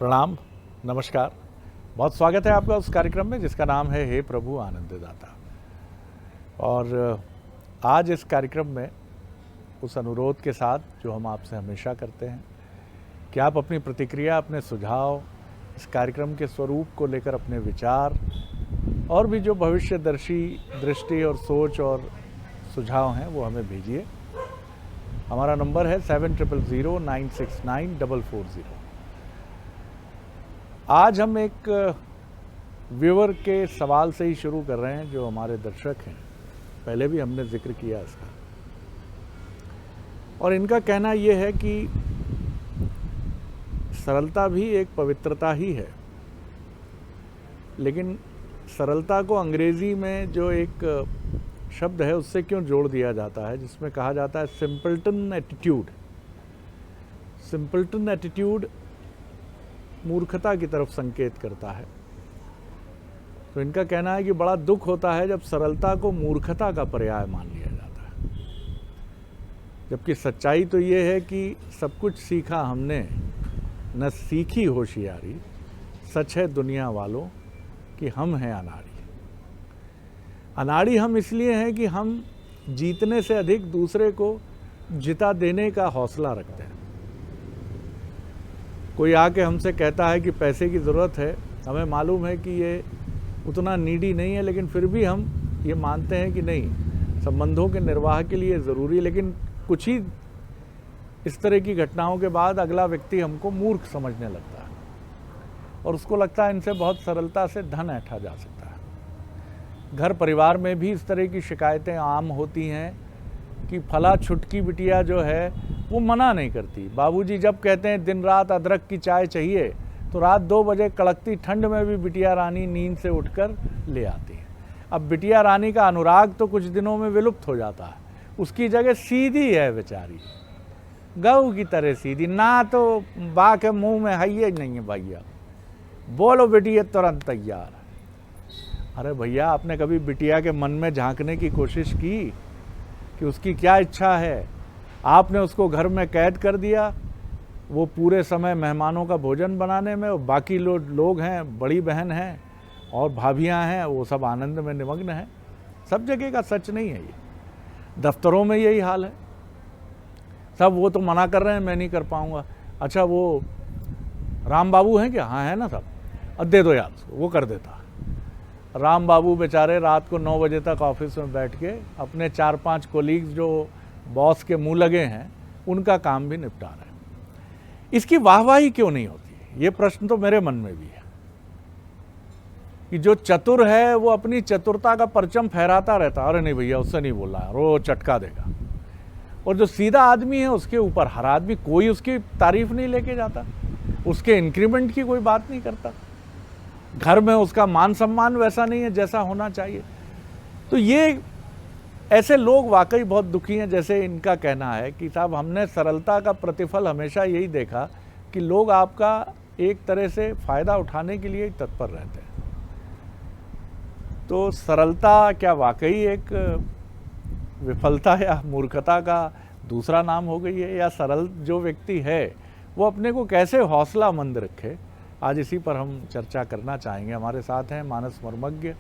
प्रणाम, नमस्कार। बहुत स्वागत है आपका उस कार्यक्रम में जिसका नाम है हे प्रभु आनंददाता। और आज इस कार्यक्रम में उस अनुरोध के साथ जो हम आपसे हमेशा करते हैं कि आप अपनी प्रतिक्रिया, अपने सुझाव, इस कार्यक्रम के स्वरूप को लेकर अपने विचार और भी जो भविष्यदर्शी दृष्टि और सोच और सुझाव हैं वो हमें भेजिए। हमारा नंबर है 7000969440। आज हम एक व्यूअर के सवाल से ही शुरू कर रहे हैं जो हमारे दर्शक हैं। पहले भी हमने जिक्र किया इसका, और इनका कहना ये है कि सरलता भी एक पवित्रता ही है, लेकिन सरलता को अंग्रेजी में जो एक शब्द है उससे क्यों जोड़ दिया जाता है, जिसमें कहा जाता है सिंपल्टन एटीट्यूड। सिंपल्टन एटीट्यूड मूर्खता की तरफ संकेत करता है। तो इनका कहना है कि बड़ा दुख होता है जब सरलता को मूर्खता का पर्याय मान लिया जाता है, जबकि सच्चाई तो ये है कि सब कुछ सीखा हमने न सीखी होशियारी, सच है दुनिया वालों कि हम हैं अनाड़ी। अनाड़ी हम इसलिए हैं कि हम जीतने से अधिक दूसरे को जिता देने का हौसला रखते हैं। कोई आके हमसे कहता है कि पैसे की ज़रूरत है, हमें मालूम है कि ये उतना नीडी नहीं है, लेकिन फिर भी हम ये मानते हैं कि नहीं, संबंधों के निर्वाह के लिए ज़रूरी है। लेकिन कुछ ही इस तरह की घटनाओं के बाद अगला व्यक्ति हमको मूर्ख समझने लगता है और उसको लगता है इनसे बहुत सरलता से धन ऐंठा जा सकता है। घर परिवार में भी इस तरह की शिकायतें आम होती हैं कि फला छुटकी बिटिया जो है वो मना नहीं करती। बाबूजी जब कहते हैं दिन रात अदरक की चाय चाहिए, तो रात 2 बजे कड़कती ठंड में भी बिटिया रानी नींद से उठकर ले आती है। अब बिटिया रानी का अनुराग तो कुछ दिनों में विलुप्त हो जाता है, उसकी जगह सीधी है बेचारी, गऊ की तरह सीधी, ना तो बा के मुँह में है नहीं है भैया, बोलो बिटिया तुरंत तैयार। अरे भैया, आपने कभी बिटिया के मन में झांकने की कोशिश की कि उसकी क्या इच्छा है? आपने उसको घर में कैद कर दिया, वो पूरे समय मेहमानों का भोजन बनाने में, और बाकी लोग हैं, बड़ी बहन हैं और भाभियां हैं, वो सब आनंद में निमग्न हैं। सब जगह का सच नहीं है ये, दफ्तरों में यही हाल है। सब वो तो मना कर रहे हैं, मैं नहीं कर पाऊँगा। अच्छा, वो राम बाबू हैं क्या? हाँ है ना, सब दे दो यार, वो कर देता। राम बाबू बेचारे रात को 9 बजे तक ऑफिस में बैठ के अपने 4-5 कोलीग्स जो बॉस के मुंह लगे हैं उनका काम भी निपटा रहे हैं। इसकी वाहवाही क्यों नहीं होती? ये प्रश्न तो मेरे मन में भी है कि जो चतुर है वो अपनी चतुरता का परचम फहराता रहता, अरे नहीं भैया उससे नहीं बोल रहा है, वो चटका देगा। और जो सीधा आदमी है उसके ऊपर हर आदमी, कोई उसकी तारीफ नहीं लेके जाता, उसके इंक्रीमेंट की कोई बात नहीं करता, घर में उसका मान सम्मान वैसा नहीं है जैसा होना चाहिए। तो ये ऐसे लोग वाकई बहुत दुखी हैं। जैसे इनका कहना है कि साहब, हमने सरलता का प्रतिफल हमेशा यही देखा कि लोग आपका एक तरह से फ़ायदा उठाने के लिए तत्पर रहते हैं। तो सरलता क्या वाकई एक विफलता या मूर्खता का दूसरा नाम हो गई है? या सरल जो व्यक्ति है वो अपने को कैसे हौसलामंद रखे? आज इसी पर हम चर्चा करना चाहेंगे। हमारे साथ हैं मानस मर्मज्ञ,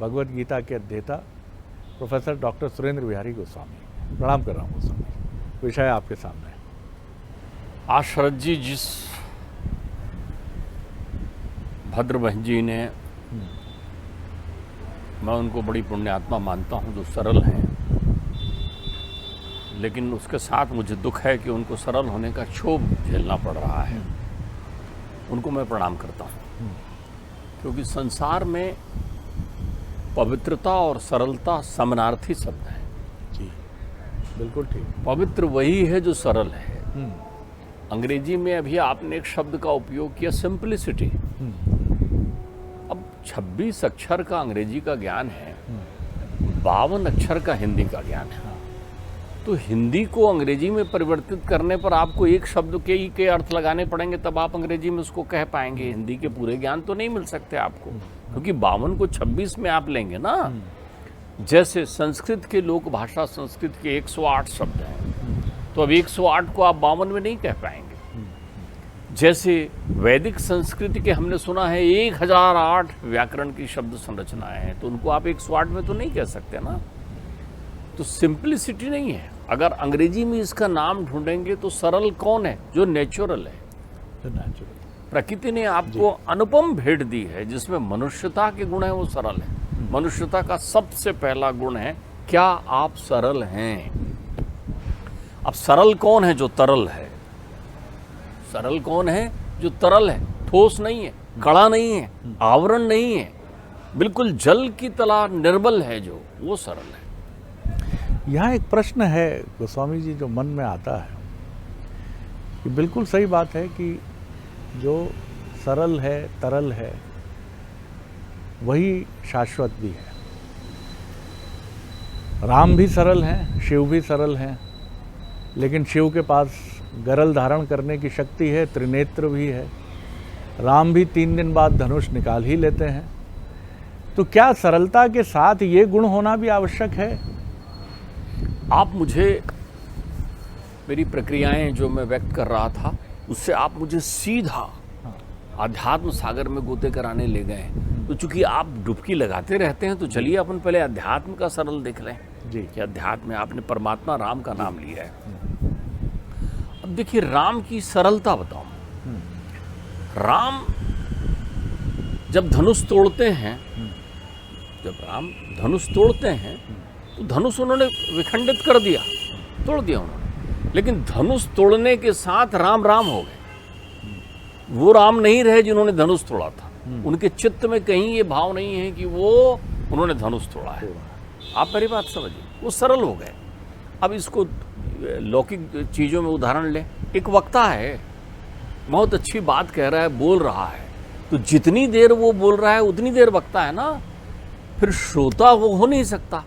भगवत गीता के अध्येता प्रोफेसर डॉक्टर सुरेंद्र बिहारी गोस्वामी। प्रणाम कर रहा हूँ गोस्वामी। विषय आपके सामने है। आज शरद जी जिस भद्र बहन जी ने, मैं उनको बड़ी पुण्यात्मा मानता हूँ जो सरल हैं, लेकिन उसके साथ मुझे दुख है कि उनको सरल होने का क्षोभ झेलना पड़ रहा है। उनको मैं प्रणाम करता हूँ, क्योंकि संसार में पवित्रता और सरलता समानार्थी शब्द हैं। जी बिल्कुल ठीक। पवित्र वही है जो सरल है। अंग्रेजी में अभी आपने एक शब्द का उपयोग किया, सिंपलिसिटी। अब 26 अक्षर का अंग्रेजी का ज्ञान है, 52 अक्षर का हिंदी का ज्ञान है। तो हिंदी को अंग्रेजी में परिवर्तित करने पर आपको एक शब्द के अर्थ लगाने पड़ेंगे, तब आप अंग्रेजी में उसको कह पाएंगे। हिंदी के पूरे ज्ञान तो नहीं मिल सकते आपको, क्योंकि 52 को 26 में आप लेंगे ना। जैसे संस्कृत के लोक भाषा, संस्कृत के 108 शब्द हैं, तो अब 108 को आप 52 में नहीं कह पाएंगे। जैसे वैदिक संस्कृति के हमने सुना है 1008 व्याकरण की शब्द संरचनाएं हैं, तो उनको आप 108 में तो नहीं कह सकते ना। तो सिंपलिसिटी नहीं है। अगर अंग्रेजी में इसका नाम ढूंढेंगे तो सरल कौन है? जो नेचुरल है। प्रकृति ने आपको अनुपम भेंट दी है जिसमें मनुष्यता के गुण है, वो सरल है। मनुष्यता का सबसे पहला गुण है क्या आप सरल हैं। अब सरल कौन है? जो तरल है। सरल कौन है? जो तरल है, ठोस नहीं है, कड़ा नहीं है, आवरण नहीं है, बिल्कुल जल की तरह निर्मल है, जो वो सरल है। यहाँ एक प्रश्न है गोस्वामी जी जो मन में आता है कि बिल्कुल सही बात है कि जो सरल है, तरल है, वही शाश्वत भी है। राम भी सरल हैं, शिव भी सरल हैं, लेकिन शिव के पास गरल धारण करने की शक्ति है, त्रिनेत्र भी है। राम भी 3 दिन बाद धनुष निकाल ही लेते हैं। तो क्या सरलता के साथ ये गुण होना भी आवश्यक है? आप मुझे मेरी प्रक्रियाएं जो मैं व्यक्त कर रहा था उससे आप मुझे सीधा आध्यात्म सागर में गोते कराने ले गए। तो चूंकि आप डुबकी लगाते रहते हैं तो चलिए अपन पहले अध्यात्म का सरल देख लें जी कि अध्यात्म में आपने परमात्मा राम का नाम लिया है। अब देखिए राम की सरलता बताऊं। राम जब धनुष तोड़ते हैं, जब राम धनुष तोड़ते हैं तो धनुष उन्होंने विखंडित कर दिया, तोड़ दिया उन्होंने, लेकिन धनुष तोड़ने के साथ राम राम हो गए। वो राम नहीं रहे जिन्होंने धनुष तोड़ा था। उनके चित्त में कहीं ये भाव नहीं है कि वो उन्होंने धनुष तोड़ा है। आप मेरी बात समझिए, वो सरल हो गए। अब इसको लौकिक चीज़ों में उदाहरण लें। एक वक्ता है, बहुत अच्छी बात कह रहा है, बोल रहा है, तो जितनी देर वो बोल रहा है उतनी देर वक्ता है ना, फिर श्रोता वो हो नहीं सकता।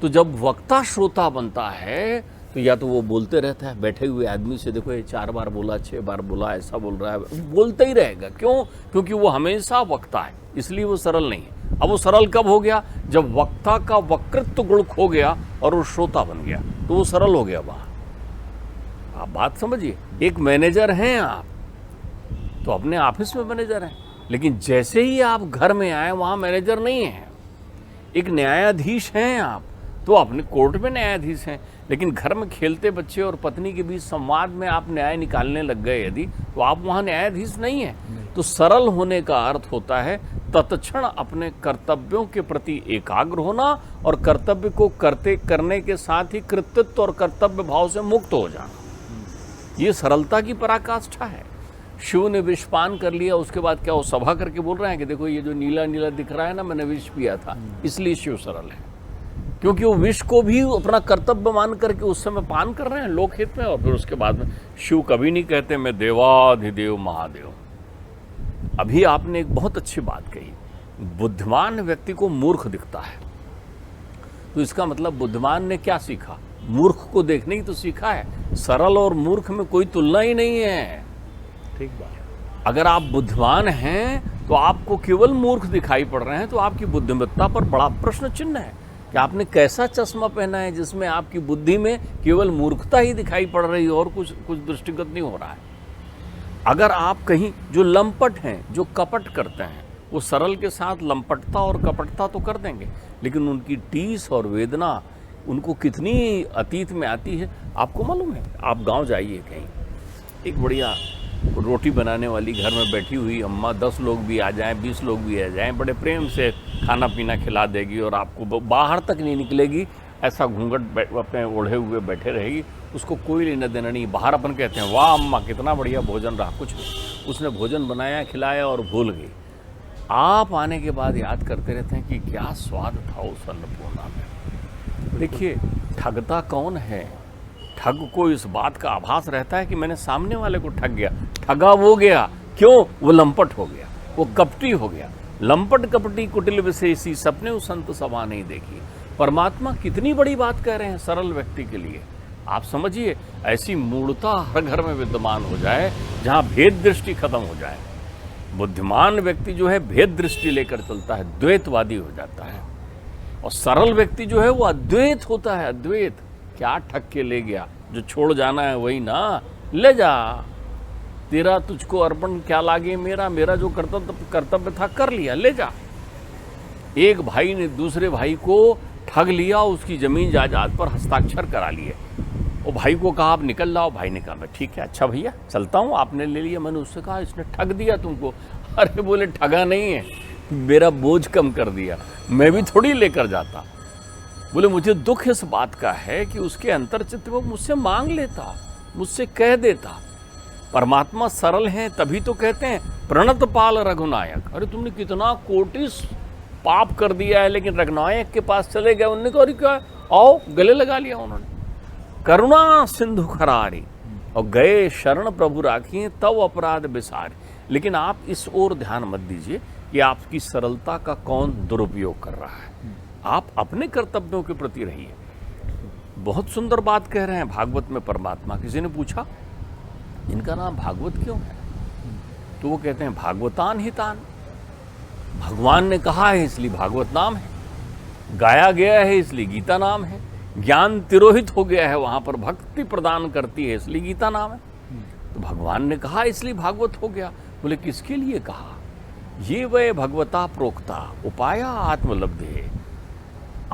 तो जब वक्ता श्रोता बनता है तो या तो वो बोलते रहता है, बैठे हुए आदमी से देखो ये 4 बार बोला, 6 बार बोला, ऐसा बोल रहा है, बोलता ही रहेगा। क्यों? क्योंकि वो हमेशा वक्ता है, इसलिए वो सरल नहीं है। अब वो सरल कब हो गया? जब वक्ता का वक्तृत्व गुण खो गया और वो श्रोता बन गया, तो वो सरल हो गया वहाँ। आप बात समझिए, एक मैनेजर हैं आप, तो अपने ऑफिस में मैनेजर हैं, लेकिन जैसे ही आप घर में आए वहाँ मैनेजर नहीं है। एक न्यायाधीश हैं आप, तो अपने कोर्ट में न्यायाधीश हैं, लेकिन घर में खेलते बच्चे और पत्नी के बीच संवाद में आप न्याय निकालने लग गए यदि, तो आप वहाँ न्यायाधीश नहीं हैं। तो सरल होने का अर्थ होता है तत्क्षण अपने कर्तव्यों के प्रति एकाग्र होना और कर्तव्य को करने के साथ ही कृतित्व और कर्तव्य भाव से मुक्त हो जाना। ये सरलता की पराकाष्ठा है। शिव ने विषपान कर लिया, उसके बाद क्या वो सभा करके बोल रहे हैं कि देखो ये जो नीला नीला दिख रहा है ना, मैंने विष पिया था, इसलिए शिव सरल है। क्योंकि वो विष को भी अपना कर्तव्य मान करके उस समय पान कर रहे हैं लोकहित में। और फिर उसके बाद में शिव कभी नहीं कहते मैं देवाधिदेव महादेव। अभी आपने एक बहुत अच्छी बात कही, बुद्धिमान व्यक्ति को मूर्ख दिखता है, तो इसका मतलब बुद्धिमान ने क्या सीखा? मूर्ख को देखने ही तो सीखा है। सरल और मूर्ख में कोई तुलना ही नहीं है। ठीक बात। अगर आप बुद्धिमान हैं तो आपको केवल मूर्ख दिखाई पड़ रहे हैं, तो आपकी बुद्धिमत्ता पर बड़ा प्रश्न चिन्ह है कि आपने कैसा चश्मा पहना है जिसमें आपकी बुद्धि में केवल मूर्खता ही दिखाई पड़ रही है और कुछ दृष्टिगत नहीं हो रहा है। अगर आप कहीं जो लंपट हैं, जो कपट करते हैं, वो सरल के साथ लंपटता और कपटता तो कर देंगे, लेकिन उनकी टीस और वेदना उनको कितनी अतीत में आती है आपको मालूम है? आप गांव जाइए कहीं, एक बढ़िया रोटी बनाने वाली घर में बैठी हुई अम्मा, 10 लोग भी आ जाएं, 20 लोग भी आ जाएं, बड़े प्रेम से खाना पीना खिला देगी और आपको बाहर तक नहीं निकलेगी, ऐसा घूंघट अपने ओढ़े हुए बैठे रहेगी, उसको कोई लेना देना नहीं। बाहर अपन कहते हैं वाह अम्मा कितना बढ़िया भोजन रहा, कुछ नहीं, उसने भोजन बनाया खिलाया और भूल गई। आप आने के बाद याद करते रहते हैं कि क्या स्वाद था उस अन्नपूर्णा में। देखिए ठगता कौन है? ठग को इस बात का आभास रहता है कि मैंने सामने वाले को ठग गया, ठगा वो गया। क्यों? वो लंपट हो गया, वो कपटी हो गया। लंपट कपटी कुटिल विशेषी सपने उस संत सभा नहीं देखी। परमात्मा कितनी बड़ी बात कह रहे हैं सरल व्यक्ति के लिए। आप समझिए, ऐसी मूढ़ता हर घर में विद्यमान हो जाए जहां भेद दृष्टि खत्म हो जाए। बुद्धिमान व्यक्ति जो है भेद दृष्टि लेकर चलता है, द्वैतवादी हो जाता है, और सरल व्यक्ति जो है वो अद्वैत होता है। अद्वैत क्या ठग के ले गया, जो छोड़ जाना है वही ना ले जा। तेरा तुझको अर्पण क्या लागे मेरा, मेरा जो कर्तव्य था कर लिया, ले जा। एक भाई ने दूसरे भाई को ठग लिया, उसकी जमीन जायदाद पर हस्ताक्षर करा लिए। वो भाई को कहा आप निकल लाओ, भाई ने कहा मैं ठीक है, अच्छा भैया चलता हूँ, आपने ले लिया। मैंने उससे कहा इसने ठग दिया तुमको। अरे बोले ठगा नहीं है, मेरा बोझ कम कर दिया, मैं भी थोड़ी लेकर जाता। बोले मुझे दुख इस बात का है कि उसके अंतर्चित्त में मुझसे मांग लेता, मुझसे कह देता। परमात्मा सरल हैं तभी तो कहते हैं प्रणत पाल रघुनायक। अरे तुमने कितना कोटिस पाप कर दिया है, लेकिन रघुनायक के पास चले गए, उन्होंने कहा अरे क्या आओ, गले लगा लिया उन्होंने। करुणा सिंधु खरारी और गए शरण प्रभु राखिए तव अपराध बिसारे। लेकिन आप इस ओर ध्यान मत दीजिए कि आपकी सरलता का कौन दुरुपयोग कर रहा है। आप अपने कर्तव्यों के प्रति रहिए। बहुत सुंदर बात कह रहे हैं भागवत में परमात्मा। किसी ने पूछा इनका नाम भागवत क्यों है, तो वो कहते हैं भागवतान हितान। भगवान ने कहा है इसलिए भागवत नाम है, गाया गया है इसलिए गीता नाम है, ज्ञान तिरोहित हो गया है वहां पर भक्ति प्रदान करती है इसलिए गीता नाम है। तो भगवान ने कहा इसलिए भागवत हो गया। बोले किसके लिए कहा, ये वह भगवता प्रोक्ता उपाया आत्मलब्धे।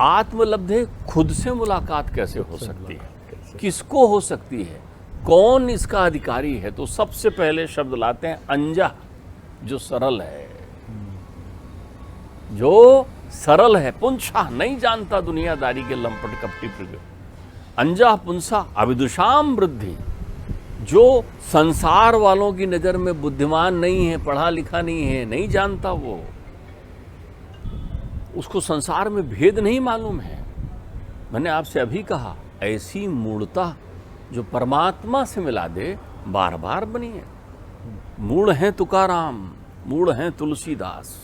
आत्मलब्धे खुद से मुलाकात कैसे हो सकती है, किसको हो सकती है, कौन इसका अधिकारी है। तो सबसे पहले शब्द लाते हैं अंजा, जो सरल है, जो सरल है, पुंसा नहीं जानता दुनियादारी के लंपट कपटी प्रयोग। अंजा पुंसा अविदुषाम वृद्धि, जो संसार वालों की नजर में बुद्धिमान नहीं है, पढ़ा लिखा नहीं है, नहीं जानता, वो उसको संसार में भेद नहीं मालूम है। मैंने आपसे अभी कहा ऐसी मूढ़ता जो परमात्मा से मिला दे बार बार बनी है। मूढ़ हैं तुकाराम, मूढ़ हैं तुलसीदास,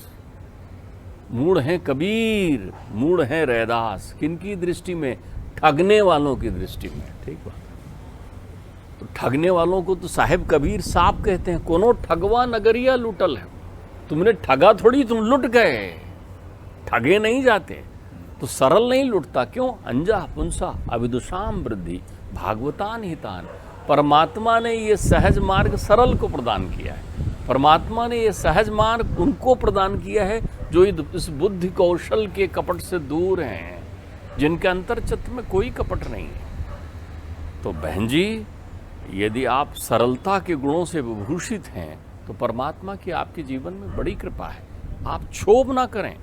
मूढ़ हैं कबीर, मूढ़ हैं रैदास। किनकी दृष्टि में, ठगने वालों की दृष्टि में। ठीक बात। तो ठगने वालों को तो साहिब कबीर साहब कहते हैं, कोनो ठगवा नगरिया लुटल है। तुमने ठगा थोड़ी, तुम लुट गए, ठगे नहीं जाते। तो सरल नहीं लुटता, क्यों, अंजा पुंसा अविदुषाम वृद्धि भागवतान हितान। परमात्मा ने ये सहज मार्ग सरल को प्रदान किया है। परमात्मा ने ये सहज मार्ग उनको प्रदान किया है जो इस बुद्धि कौशल के कपट से दूर हैं, जिनके अंतर्चित्त में कोई कपट नहीं है। तो बहन जी, यदि आप सरलता के गुणों से विभूषित हैं तो परमात्मा की आपके जीवन में बड़ी कृपा है। आप क्षोभ ना करें,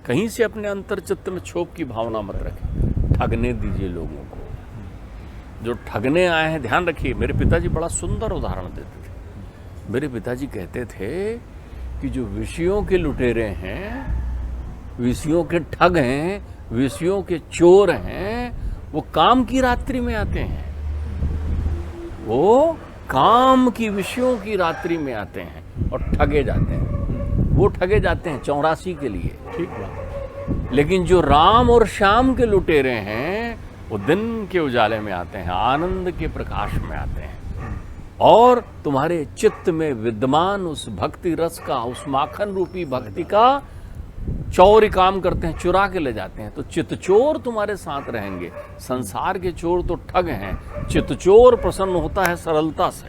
कहीं से अपने अंतर्चित्त में क्षोभ की भावना मत रखें। ठगने दीजिए लोगों को, जो ठगने आए हैं। ध्यान रखिए, मेरे पिताजी बड़ा सुंदर उदाहरण देते थे। मेरे पिताजी कहते थे कि जो विषयों के लुटेरे हैं, विषयों के ठग हैं, विषयों के चोर हैं, वो काम की रात्रि में आते हैं। वो काम की विषयों की रात्रि में आते हैं और ठगे जाते हैं। वो ठगे जाते हैं 84 के लिए। ठीक बात। लेकिन जो राम और श्याम के लुटेरे हैं वो दिन के उजाले में आते हैं, आनंद के प्रकाश में आते हैं, और तुम्हारे चित्त में विद्यमान उस भक्ति रस का, उस माखन रूपी भक्ति का चौरी काम करते हैं, चुरा के ले जाते हैं। तो चित्तचोर तुम्हारे साथ रहेंगे। संसार के चोर तो ठग हैं, चित्तचोर प्रसन्न होता है सरलता से।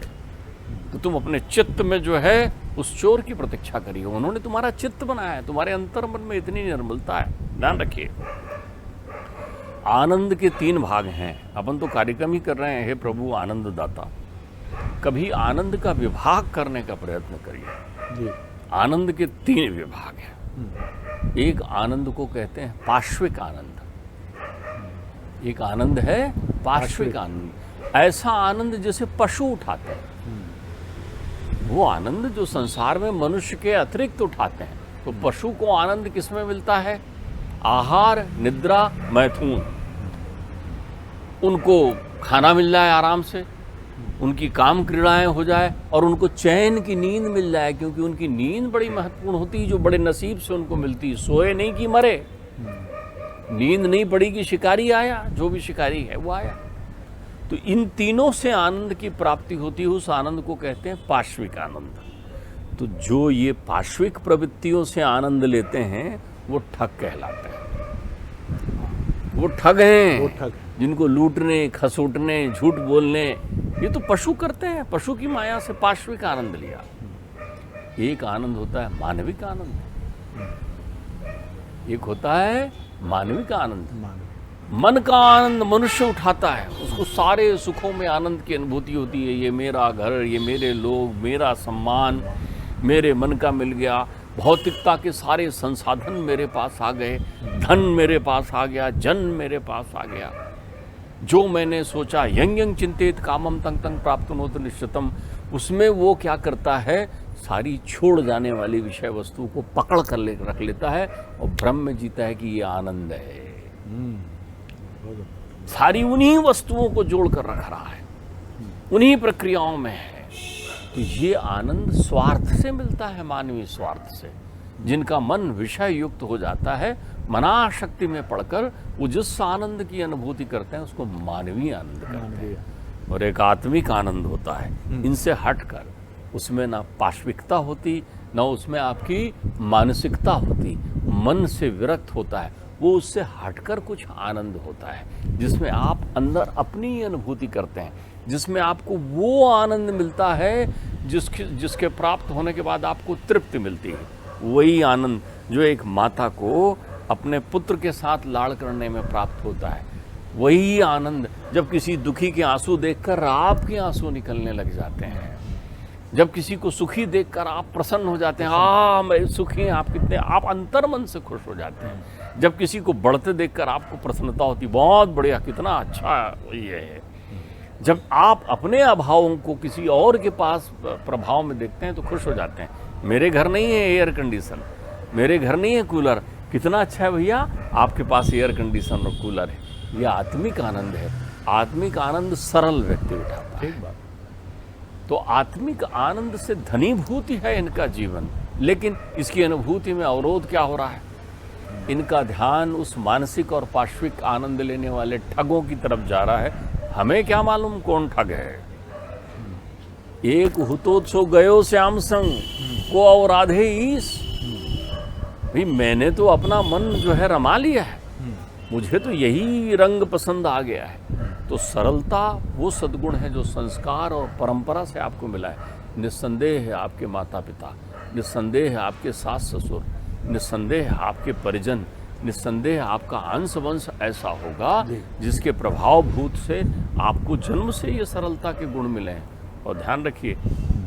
तो तुम अपने चित्त में जो है उस चोर की प्रतीक्षा करिए। उन्होंने तुम्हारा चित्त बनाया है, तुम्हारे अंतर मन में इतनी निर्मलता है। ध्यान रखिए, आनंद के 3 भाग हैं। अपन तो कार्यक्रम ही कर रहे हैं, हे प्रभु आनंद दाता। कभी आनंद का विभाग करने का प्रयत्न करिए जी। आनंद के 3 विभाग हैं। एक आनंद को कहते हैं पार्श्विक आनंद, एक आनंद है पार्श्विक आनंद। ऐसा आनंद जैसे पशु उठाते हैं, वो आनंद जो संसार में मनुष्य के अतिरिक्त उठाते हैं। तो पशु को आनंद किसमें मिलता है, आहार, निद्रा, मैथुन। उनको खाना मिल जाए आराम से, उनकी काम क्रीड़ाएं हो जाए और उनको चैन की नींद मिल जाए, क्योंकि उनकी नींद बड़ी महत्वपूर्ण होती है, जो बड़े नसीब से उनको मिलती है। सोए नहीं कि मरे, नींद नहीं पड़ी कि शिकारी आया, जो भी शिकारी है वो आया। तो इन तीनों से आनंद की प्राप्ति होती है, उस आनंद को कहते हैं पार्श्विक आनंद। तो जो ये पार्श्विक प्रवृत्तियों से आनंद लेते हैं वो ठग कहलाते हैं। वो ठग हैं, वो ठग जिनको लूटने, खसूटने, झूठ बोलने ये तो पशु करते हैं, पशु की माया से पाश्विक आनंद लिया। एक आनंद होता है मानविक आनंद, एक होता है मानविक आनंद। मन का आनंद मनुष्य उठाता है, उसको सारे सुखों में आनंद की अनुभूति होती है। ये मेरा घर, ये मेरे लोग, मेरा सम्मान मेरे मन का मिल गया, भौतिकता के सारे संसाधन मेरे पास आ गए, धन मेरे पास आ गया, जन मेरे पास आ गया। जो मैंने सोचा यंग यंग चिंतित कामम तंग तंग प्राप्तनोत निश्चितम, उसमें वो क्या करता है, सारी छोड़ जाने वाली विषय वस्तु को पकड़ कर रख लेता है और भ्रम में जीता है कि ये आनंद है। सारी उन्हीं वस्तुओं को जोड़ कर रख रहा है, उन्हीं प्रक्रियाओं में है। तो ये आनंद स्वार्थ से मिलता है, मानवीय स्वार्थ से। जिनका मन विषय युक्त हो जाता है, मनाशक्ति में पड़कर वो जिस आनंद की अनुभूति करते हैं उसको मानवीय आनंद कहते हैं। और एक आत्मिक आनंद होता है, इनसे हटकर, उसमें ना पाश्विकता होती, ना उसमें आपकी मानसिकता होती, मन से विरक्त होता है। वो उससे हटकर कुछ आनंद होता है जिसमें आप अंदर अपनी अनुभूति करते हैं, जिसमें आपको वो आनंद मिलता है जिसके प्राप्त होने के बाद आपको तृप्ति मिलती है। वही आनंद जो एक माता को अपने पुत्र के साथ लाड़ करने में प्राप्त होता है। वही आनंद जब किसी दुखी के आंसू देखकर आपके आंसू निकलने लग जाते हैं, जब किसी को सुखी देखकर आप प्रसन्न हो जाते हैं, मैं सुखी हैं आप, कितने आप अंतर मन से खुश हो जाते हैं। जब किसी को बढ़ते देखकर आपको प्रसन्नता होती, बहुत बढ़िया, कितना अच्छा ये है। जब आप अपने अभावों को किसी और के पास प्रभाव में देखते हैं तो खुश हो जाते हैं। मेरे घर नहीं है एयर कंडीशन, मेरे घर नहीं है कूलर, कितना अच्छा है भैया आपके पास एयर कंडीशन और कूलर है। यह आत्मिक आनंद है। आत्मिक आनंद सरल व्यक्ति उठाता है। ठीक बात। तो आत्मिक आनंद से धनीभूति है इनका जीवन, लेकिन इसकी अनुभूति में अवरोध क्या हो रहा है? इनका ध्यान उस मानसिक और पाश्विक आनंद लेने वाले ठगों की तरफ जा रहा है। हमें क्या मालूम कौन ठग है। एक हुतोत्सो गयो श्याम संग को और राधे ईस। भाई मैंने तो अपना मन जो है रमा लिया है, मुझे तो यही रंग पसंद आ गया है। तो सरलता वो सद्गुण है जो संस्कार और परंपरा से आपको मिला है। निस्संदेह है आपके माता पिता, निस्संदेह है आपके सास ससुर, निस्संदेह है आपके परिजन, निस्संदेह आपका अंश वंश ऐसा होगा जिसके प्रभाव भूत से आपको जन्म से ये सरलता के गुण मिले हैं। और ध्यान रखिए,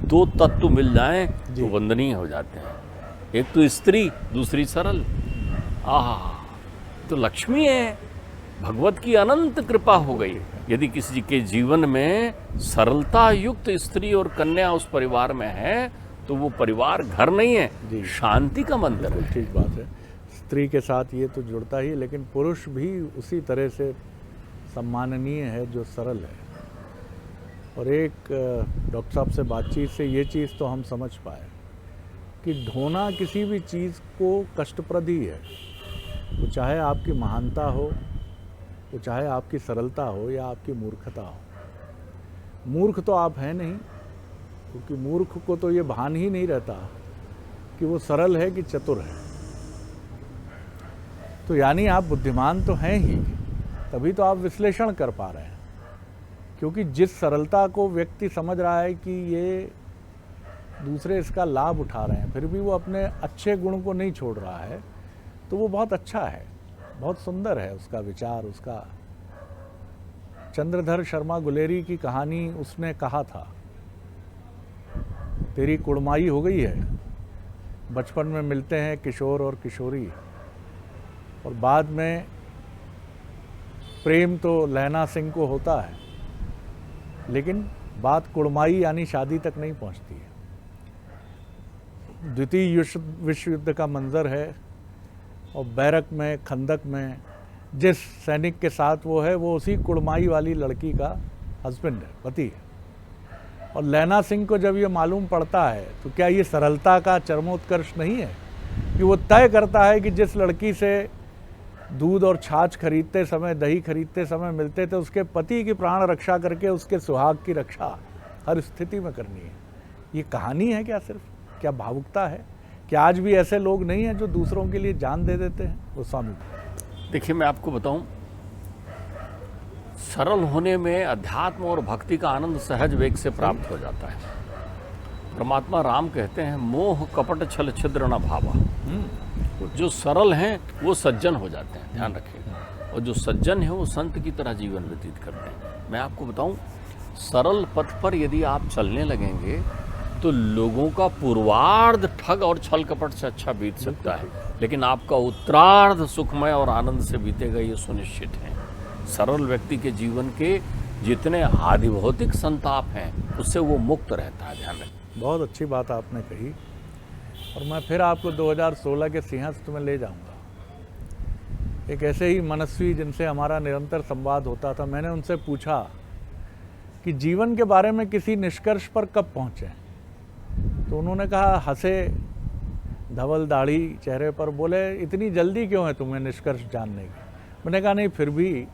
दो तत्व मिल जाएं तो वंदनीय हो जाते हैं। एक तो स्त्री, दूसरी सरल। तो लक्ष्मी है, भगवत की अनंत कृपा हो गई। यदि किसी के जीवन में सरलता युक्त स्त्री और कन्या उस परिवार में है तो वो परिवार घर नहीं है, शांति का मंदिर है। ठीक बात है। स्त्री के साथ ये तो जुड़ता ही, लेकिन पुरुष भी उसी तरह से सम्माननीय है जो सरल है। और एक डॉक्टर साहब से बातचीत से ये चीज़ तो हम समझ पाए कि ढोना किसी भी चीज़ को कष्टप्रद ही है। वो चाहे आपकी महानता हो, वो चाहे आपकी सरलता हो या आपकी मूर्खता हो। मूर्ख तो आप हैं नहीं, क्योंकि मूर्ख को तो ये भान ही नहीं रहता कि वो सरल है कि चतुर है। तो यानी आप बुद्धिमान तो हैं ही, तभी तो आप विश्लेषण कर पा रहे हैं। क्योंकि जिस सरलता को व्यक्ति समझ रहा है कि ये दूसरे इसका लाभ उठा रहे हैं, फिर भी वो अपने अच्छे गुण को नहीं छोड़ रहा है, तो वो बहुत अच्छा है, बहुत सुंदर है उसका विचार। उसका चंद्रधर शर्मा गुलेरी की कहानी उसने कहा था, तेरी कुड़माई हो गई है। बचपन में मिलते हैं किशोर और किशोरी, और बाद में प्रेम तो लहना सिंह को होता है, लेकिन बात कुड़माई यानी शादी तक नहीं पहुंचती है। द्वितीय विश्व युद्ध का मंजर है, और बैरक में, खंदक में जिस सैनिक के साथ वो है, वो उसी कुड़माई वाली लड़की का हस्बैंड है, पति है। और लैना सिंह को जब ये मालूम पड़ता है, तो क्या ये सरलता का चरमोत्कर्ष नहीं है कि वो तय करता है कि जिस लड़की से दूध और छाछ खरीदते समय, दही खरीदते समय मिलते थे, उसके पति की प्राण रक्षा करके उसके सुहाग की रक्षा हर स्थिति में करनी है। ये कहानी है क्या सिर्फ? क्या भावुकता है? क्या आज भी ऐसे लोग नहीं हैं जो दूसरों के लिए जान दे देते हैं? वो स्वामी, देखिए मैं आपको बताऊं, सरल होने में अध्यात्म और भक्ति का आनंद सहज वेग से प्राप्त हो जाता है। परमात्मा राम कहते हैं, मोह कपट छल छिद्र न भावा। जो सरल हैं वो सज्जन हो जाते हैं, ध्यान रखिएगा। और जो सज्जन है वो संत की तरह जीवन व्यतीत करते हैं। मैं आपको बताऊं, सरल पथ पर यदि आप चलने लगेंगे तो लोगों का पूर्वार्ध ठग और छल कपट से अच्छा बीत सकता है, लेकिन आपका उत्तरार्ध सुखमय और आनंद से बीतेगा, ये सुनिश्चित है। सरल व्यक्ति के जीवन के जितने आदि भौतिक संताप हैं उससे वो मुक्त रहता है, ध्यान रखें। बहुत अच्छी बात आपने कही, और मैं फिर आपको 2016 के सिंहस्थ में ले जाऊंगा। एक ऐसे ही मनस्वी जिनसे हमारा निरंतर संवाद होता था, मैंने उनसे पूछा कि जीवन के बारे में किसी निष्कर्ष पर कब पहुँचे, तो उन्होंने कहा, हंसे, धवल दाढ़ी चेहरे पर, बोले इतनी जल्दी क्यों है तुम्हें निष्कर्ष जानने की। मैंने कहा नहीं, फिर भी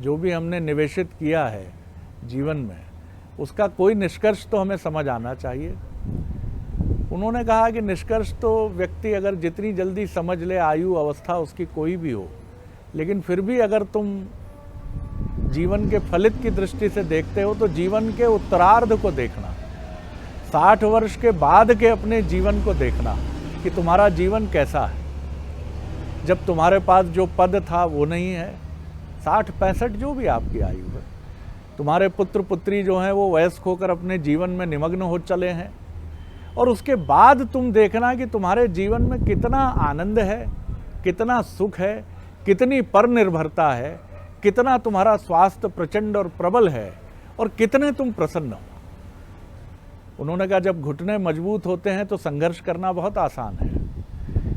जो भी हमने निवेशित किया है जीवन में उसका कोई निष्कर्ष तो हमें समझ आना चाहिए। उन्होंने कहा कि निष्कर्ष तो व्यक्ति अगर जितनी जल्दी समझ ले, आयु अवस्था उसकी कोई भी हो, लेकिन फिर भी अगर तुम जीवन के फलित की दृष्टि से देखते हो तो जीवन के उत्तरार्ध को देखना, 60 वर्ष के बाद के अपने जीवन को देखना कि तुम्हारा जीवन कैसा है। जब तुम्हारे पास जो पद था वो नहीं है, 60-65 जो भी आपकी आयु है, तुम्हारे पुत्र पुत्री जो हैं वो वयस्क होकर अपने जीवन में निमग्न हो चले हैं, और उसके बाद तुम देखना कि तुम्हारे जीवन में कितना आनंद है, कितना सुख है, कितनी पर निर्भरता है, कितना तुम्हारा स्वास्थ्य प्रचंड और प्रबल है, और कितने तुम प्रसन्न हो। उन्होंने कहा, जब घुटने मजबूत होते हैं तो संघर्ष करना बहुत आसान है।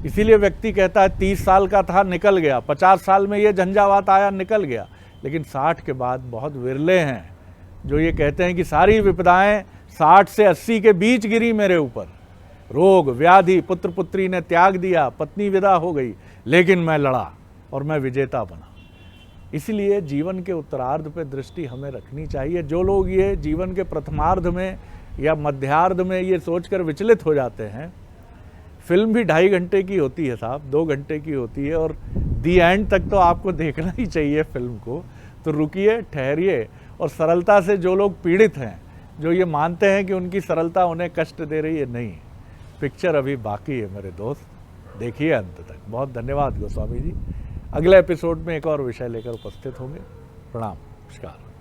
इसीलिए व्यक्ति कहता है 30 साल का था निकल गया, 50 साल में ये झंझावात आया निकल गया, लेकिन 60 के बाद बहुत विरले हैं जो ये कहते हैं कि सारी विपदाएं 60 से 80 के बीच गिरी मेरे ऊपर। रोग व्याधि, पुत्र पुत्री ने त्याग दिया, पत्नी विदा हो गई, लेकिन मैं लड़ा और मैं विजेता बना। इसलिए जीवन के उत्तरार्ध पे दृष्टि हमें रखनी चाहिए। जो लोग ये जीवन के प्रथमार्ध में या मध्यार्ध में ये सोचकर विचलित हो जाते हैं, फिल्म भी 2.5 घंटे की होती है साहब, 2 घंटे की होती है, और दी एंड तक तो आपको देखना ही चाहिए फिल्म को। तो रुकिए, ठहरिए, और सरलता से जो लोग पीड़ित हैं, जो ये मानते हैं कि उनकी सरलता उन्हें कष्ट दे रही है, नहीं, पिक्चर अभी बाकी है मेरे दोस्त, देखिए अंत तक। बहुत धन्यवाद गोस्वामी जी। अगले एपिसोड में एक और विषय लेकर उपस्थित होंगे। प्रणाम, नमस्कार।